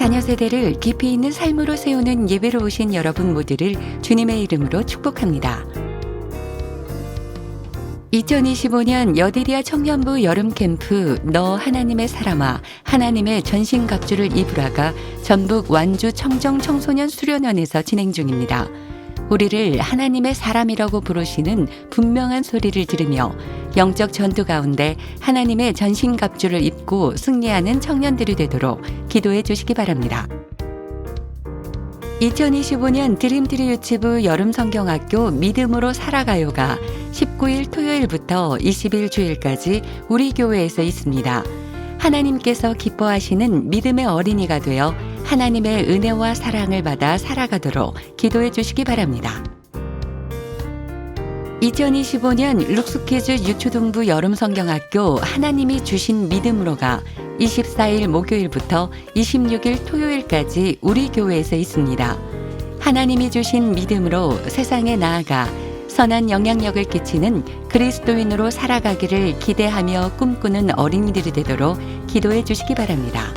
자녀 세대를 깊이 있는 삶으로 세우는 예배로 오신 여러분 모두를 주님의 이름으로 축복합니다. 2025년 여디리아 청년부 여름 캠프 너 하나님의 사람아 하나님의 전신갑주를 입으라가 전북 완주 청정 청소년 수련원에서 진행 중입니다. 우리를 하나님의 사람이라고 부르시는 분명한 소리를 들으며 영적 전투 가운데 하나님의 전신갑주를 입고 승리하는 청년들이 되도록 기도해 주시기 바랍니다. 2025년 드림트리 유치부 여름성경학교 믿음으로 살아가요가 19일 토요일부터 20일 주일까지 우리 교회에서 있습니다. 하나님께서 기뻐하시는 믿음의 어린이가 되어 하나님의 은혜와 사랑을 받아 살아가도록 기도해 주시기 바랍니다. 2025년 룩스키즈 유초등부 여름성경학교 하나님이 주신 믿음으로가 24일 목요일부터 26일 토요일까지 우리 교회에서 있습니다. 하나님이 주신 믿음으로 세상에 나아가 선한 영향력을 끼치는 그리스도인으로 살아가기를 기대하며 꿈꾸는 어린이들이 되도록 기도해 주시기 바랍니다.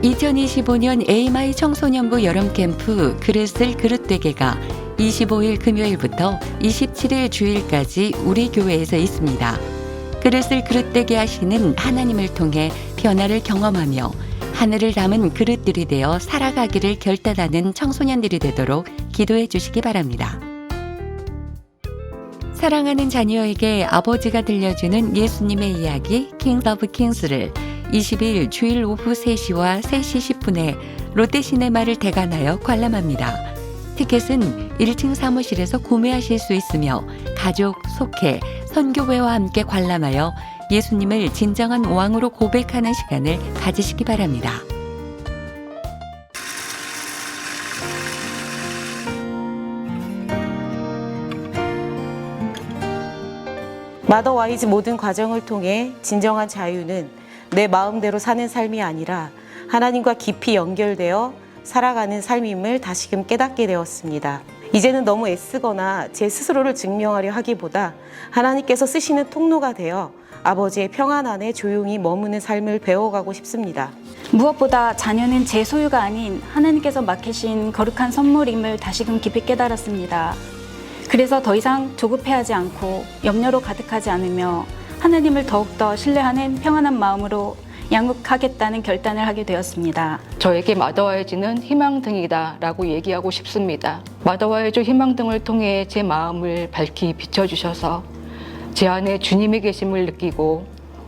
2025년 AMI 청소년부 여름캠프 그릇을 그릇되게가 25일 금요일부터 27일 주일까지 우리 교회에서 있습니다. 그릇을 그릇되게 하시는 하나님을 통해 변화를 경험하며 하늘을 담은 그릇들이 되어 살아가기를 결단하는 청소년들이 되도록 기도해 주시기 바랍니다. 사랑하는 자녀에게 아버지가 들려주는 예수님의 이야기 킹스 오브 킹스를 20일 주일 오후 3시와 3시 10분에 롯데시네마를 대관하여 관람합니다. 티켓은 1층 사무실에서 구매하실 수 있으며 가족, 속회, 선교회와 함께 관람하여 예수님을 진정한 왕으로 고백하는 시간을 가지시기 바랍니다. 마더와이즈 모든 과정을 통해 진정한 자유는 내 마음대로 사는 삶이 아니라 하나님과 깊이 연결되어 살아가는 삶임을 다시금 깨닫게 되었습니다. 이제는 너무 애쓰거나 제 스스로를 증명하려 하기보다 하나님께서 쓰시는 통로가 되어 아버지의 평안 안에 조용히 머무는 삶을 배워가고 싶습니다. 무엇보다 자녀는 제 소유가 아닌 하나님께서 맡기신 거룩한 선물임을 다시금 깊이 깨달았습니다. 그래서 더 이상 조급해하지 않고 염려로 가득하지 않으며 하나님을 더욱더 신뢰하는 평안한 마음으로 양육하겠다는 결단을 하게 되었습니다. 저에게 마더와이즈는 희망등이다 라고 얘기하고 싶습니다. 마더와이즈 희망등을 통해 제 마음을 밝히 비춰주셔서 제 안에 주님의 계심을 느끼고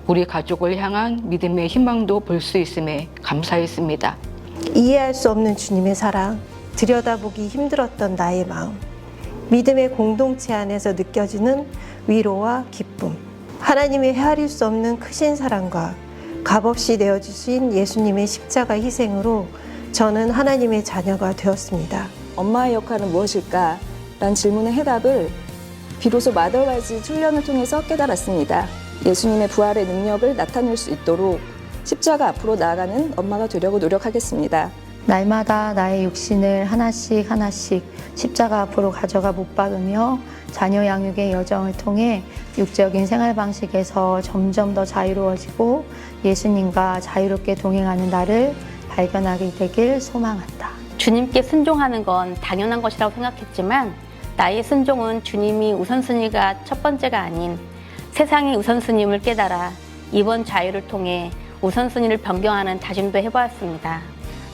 우리 가족을 향한 믿음의 희망도 볼 수 있음에 감사했습니다. 이해할 수 없는 주님의 사랑, 들여다보기 힘들었던 나의 마음, 믿음의 공동체 안에서 느껴지는 위로와 기쁨, 하나님의 헤아릴 수 없는 크신 사랑과 값없이 내어주신 예수님의 십자가 희생으로 저는 하나님의 자녀가 되었습니다. 엄마의 역할은 무엇일까? 라는 질문의 해답을 비로소 마더와이즈 훈련을 통해서 깨달았습니다. 예수님의 부활의 능력을 나타낼 수 있도록 십자가 앞으로 나아가는 엄마가 되려고 노력하겠습니다. 날마다 나의 육신을 하나씩 십자가 앞으로 가져가 못 박으며 자녀 양육의 여정을 통해 육적인 생활 방식에서 점점 더 자유로워지고 예수님과 자유롭게 동행하는 나를 발견하게 되길 소망한다. 주님께 순종하는 건 당연한 것이라고 생각했지만 나의 순종은 주님이 우선순위가 첫 번째가 아닌 세상의 우선순위임을 깨달아 이번 자유를 통해 우선순위를 변경하는 다짐도 해보았습니다.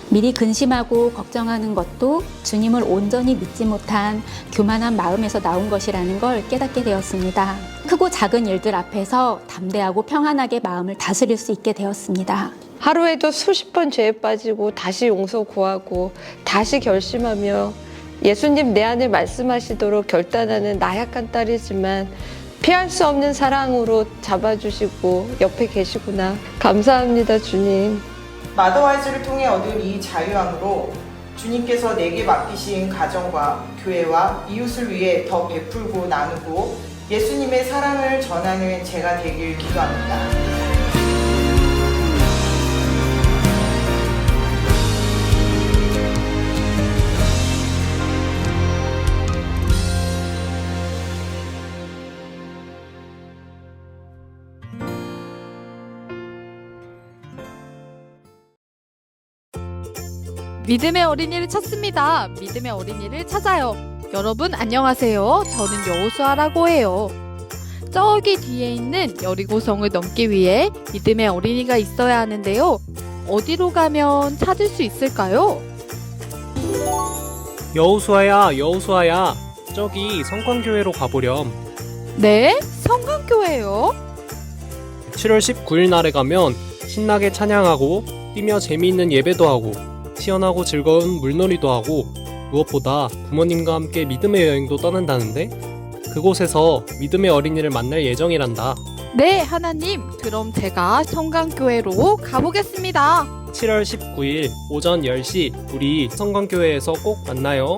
미리 근심하고 걱정하는 것도 주님을 온전히 믿지 못한 교만한 마음에서 나온 것이라는 걸 깨닫게 되었습니다. 크고 작은 일들 앞에서 담대하고 평안하게 마음을 다스릴 수 있게 되었습니다. 하루에도 수십 번 죄에 빠지고 다시 용서 구하고 다시 결심하며 예수님 내 안에 말씀하시도록 결단하는 나약한 딸이지만 피할 수 없는 사랑으로 잡아주시고 옆에 계시구나. 감사합니다, 주님. 마더와이즈를 통해 얻은 이 자유함으로 주님께서 내게 맡기신 가정과 교회와 이웃을 위해 더 베풀고 나누고 예수님의 사랑을 전하는 제가 되길 기도합니다. 믿음의 어린이를 찾습니다. 믿음의 어린이를 찾아요. 여러분 안녕하세요. 저는 여호수아라고 해요. 저기 뒤에 있는 여리고성을 넘기 위해 믿음의 어린이가 있어야 하는데요. 어디로 가면 찾을 수 있을까요? 여호수아야, 여호수아야, 저기 성광교회로 가보렴. 네? 성강교회요? 7월 19일 날에 가면 신나게 찬양하고 뛰며 재미있는 예배도 하고 시원하고 즐거운 물놀이도 하고 무엇보다 부모님과 함께 믿음의 여행도 떠난다는데 그곳에서 믿음의 어린이를 만날 예정이란다. 네, 하나님. 그럼 제가 성강교회로 가보겠습니다. 7월 19일 오전 10시 우리 성광교회에서 꼭 만나요.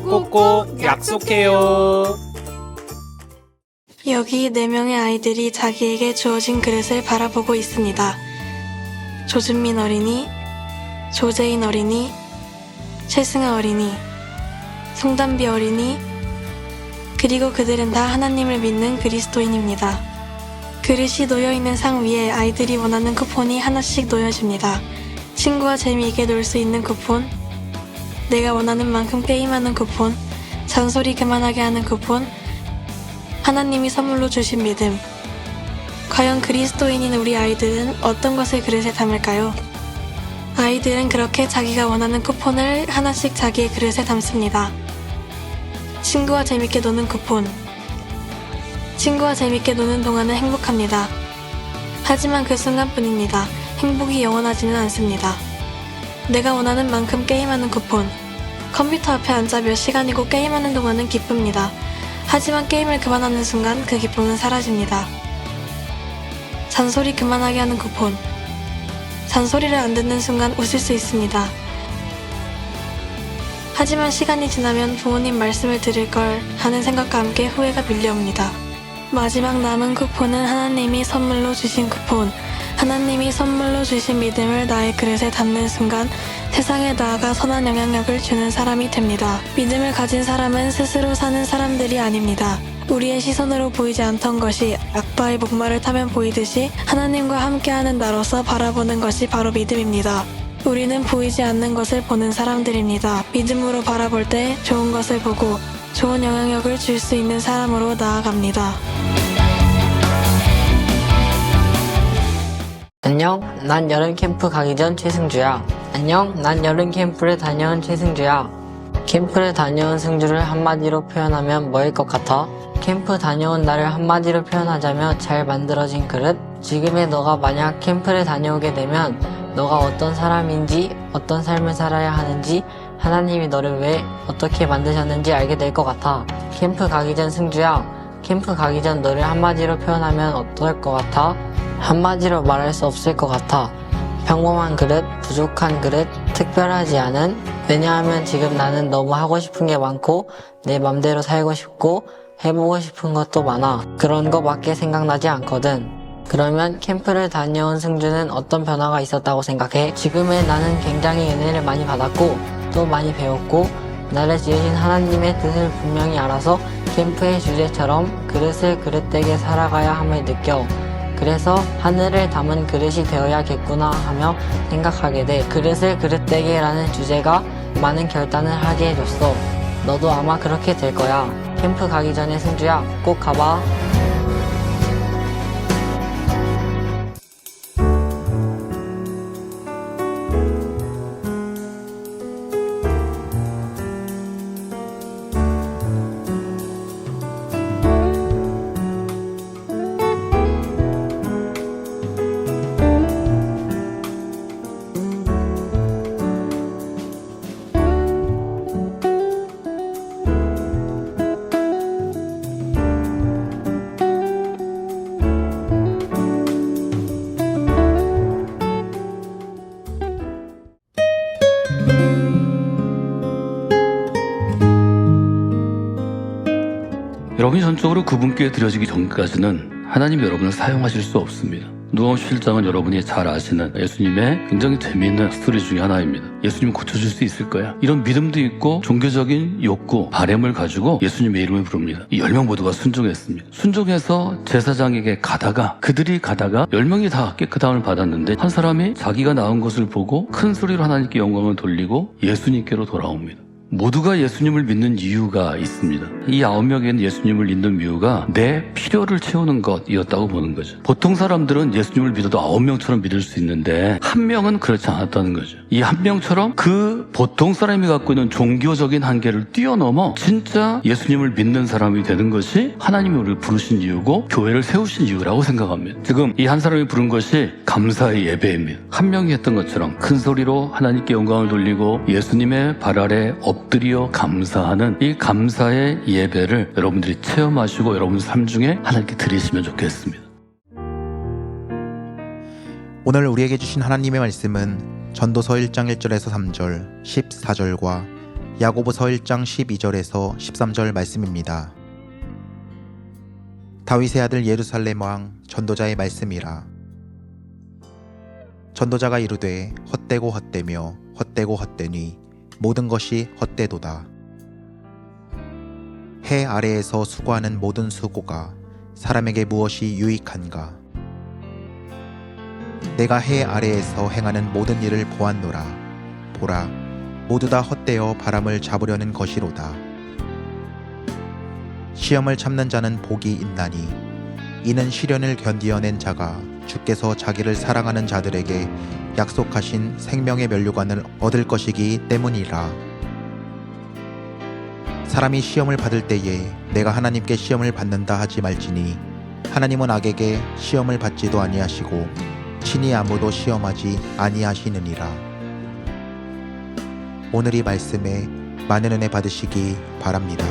꼭꼭 약속해요. 여기 4명의 아이들이 자기에게 주어진 그릇을 바라보고 있습니다. 조준민 어린이, 조재인 어린이, 최승아 어린이, 송단비 어린이, 그리고 그들은 다 하나님을 믿는 그리스도인입니다. 그릇이 놓여있는 상 위에 아이들이 원하는 쿠폰이 하나씩 놓여집니다. 친구와 재미있게 놀 수 있는 쿠폰, 내가 원하는 만큼 게임하는 쿠폰, 잔소리 그만하게 하는 쿠폰, 하나님이 선물로 주신 믿음. 과연 그리스도인인 우리 아이들은 어떤 것을 그릇에 담을까요? 아이들은 그렇게 자기가 원하는 쿠폰을 하나씩 자기의 그릇에 담습니다. 친구와 재밌게 노는 쿠폰. 친구와 재밌게 노는 동안은 행복합니다. 하지만 그 순간뿐입니다. 행복이 영원하지는 않습니다. 내가 원하는 만큼 게임하는 쿠폰. 컴퓨터 앞에 앉아 몇 시간이고 게임하는 동안은 기쁩니다. 하지만 게임을 그만하는 순간 그 기쁨은 사라집니다. 잔소리 그만하게 하는 쿠폰. 잔소리를 안 듣는 순간 웃을 수 있습니다. 하지만 시간이 지나면 부모님 말씀을 들을 걸 하는 생각과 함께 후회가 밀려옵니다. 마지막 남은 쿠폰은 하나님이 선물로 주신 쿠폰. 하나님이 선물로 주신 믿음을 나의 그릇에 담는 순간 세상에 나아가 선한 영향력을 주는 사람이 됩니다. 믿음을 가진 사람은 스스로 사는 사람들이 아닙니다. 우리의 시선으로 보이지 않던 것이 악바의 목마를 타면 보이듯이 하나님과 함께하는 나로서 바라보는 것이 바로 믿음입니다. 우리는 보이지 않는 것을 보는 사람들입니다. 믿음으로 바라볼 때 좋은 것을 보고 좋은 영향력을 줄 수 있는 사람으로 나아갑니다. 안녕, 난 여름 캠프 가기 전 최승주야. 안녕, 난 여름 캠프를 다녀온 최승주야. 캠프를 다녀온 승주를 한마디로 표현하면 뭐일 것 같아? 캠프 다녀온 나를 한마디로 표현하자면 잘 만들어진 그릇? 지금의 너가 만약 캠프를 다녀오게 되면 너가 어떤 사람인지, 어떤 삶을 살아야 하는지, 하나님이 너를 왜 어떻게 만드셨는지 알게 될 것 같아. 캠프 가기 전 승주야, 캠프 가기 전 너를 한마디로 표현하면 어떨 것 같아? 한마디로 말할 수 없을 것 같아. 평범한 그릇, 부족한 그릇, 특별하지 않은. 왜냐하면 지금 나는 너무 하고 싶은 게 많고 내 맘대로 살고 싶고 해보고 싶은 것도 많아. 그런 거밖에 생각나지 않거든. 그러면 캠프를 다녀온 승주는 어떤 변화가 있었다고 생각해? 지금의 나는 굉장히 은혜를 많이 받았고 또 많이 배웠고 나를 지으신 하나님의 뜻을 분명히 알아서 캠프의 주제처럼 그릇을 그릇되게 살아가야 함을 느껴. 그래서 하늘을 담은 그릇이 되어야겠구나 하며 생각하게 돼. 그릇을 그릇되게 라는 주제가 많은 결단을 하게 해줬어. 너도 아마 그렇게 될 거야. 캠프 가기 전에 승주야, 꼭 가봐. 여러분이 전적으로 그분께 드려지기 전까지는 하나님이 여러분을 사용하실 수 없습니다. 누가복음 17장은 여러분이 잘 아시는 예수님의 굉장히 재미있는 스토리 중에 하나입니다. 예수님 고쳐줄 수 있을 거야. 이런 믿음도 있고 종교적인 욕구, 바램을 가지고 예수님의 이름을 부릅니다. 이 10명 모두가 순종했습니다. 순종해서 제사장에게 가다가 그들이 가다가 10명이 다 깨끗함을 받았는데 한 사람이 자기가 나온 것을 보고 큰 소리로 하나님께 영광을 돌리고 예수님께로 돌아옵니다. 모두가 예수님을 믿는 이유가 있습니다. 이 9명에는 예수님을 믿는 이유가 내 필요를 채우는 것이었다고 보는 거죠. 보통 사람들은 예수님을 믿어도 9명처럼 믿을 수 있는데 한 명은 그렇지 않았다는 거죠. 이 한 명처럼 그 보통 사람이 갖고 있는 종교적인 한계를 뛰어넘어 진짜 예수님을 믿는 사람이 되는 것이 하나님이 우리를 부르신 이유고 교회를 세우신 이유라고 생각합니다. 지금 이 한 사람이 부른 것이 감사의 예배입니다. 한 명이 했던 것처럼 큰 소리로 하나님께 영광을 돌리고 예수님의 발 아래 엎드려 감사하는 이 감사의 예배를 여러분들이 체험하시고 여러분 삶 중에 하나님께 드리시면 좋겠습니다. 오늘 우리에게 주신 하나님의 말씀은 전도서 1장 1절에서 3절, 14절과 야고보서 1장 12절에서 13절 말씀입니다. 다윗의 아들 예루살렘 왕 전도자의 말씀이라. 전도자가 이르되 헛되고 헛되며 헛되고 헛되니 모든 것이 헛되도다. 해 아래에서 수고하는 모든 수고가 사람에게 무엇이 유익한가? 내가 해 아래에서 행하는 모든 일을 보았노라. 보라, 모두 다 헛되어 바람을 잡으려는 것이로다. 시험을 참는 자는 복이 있나니 이는 시련을 견디어낸 자가 주께서 자기를 사랑하는 자들에게 약속하신 생명의 면류관을 얻을 것이기 때문이라. 사람이 시험을 받을 때에 내가 하나님께 시험을 받는다 하지 말지니 하나님은 악에게 시험을 받지도 아니하시고 친히 아무도 시험하지 아니하시느니라. 오늘 이 말씀에 많은 은혜 받으시기 바랍니다.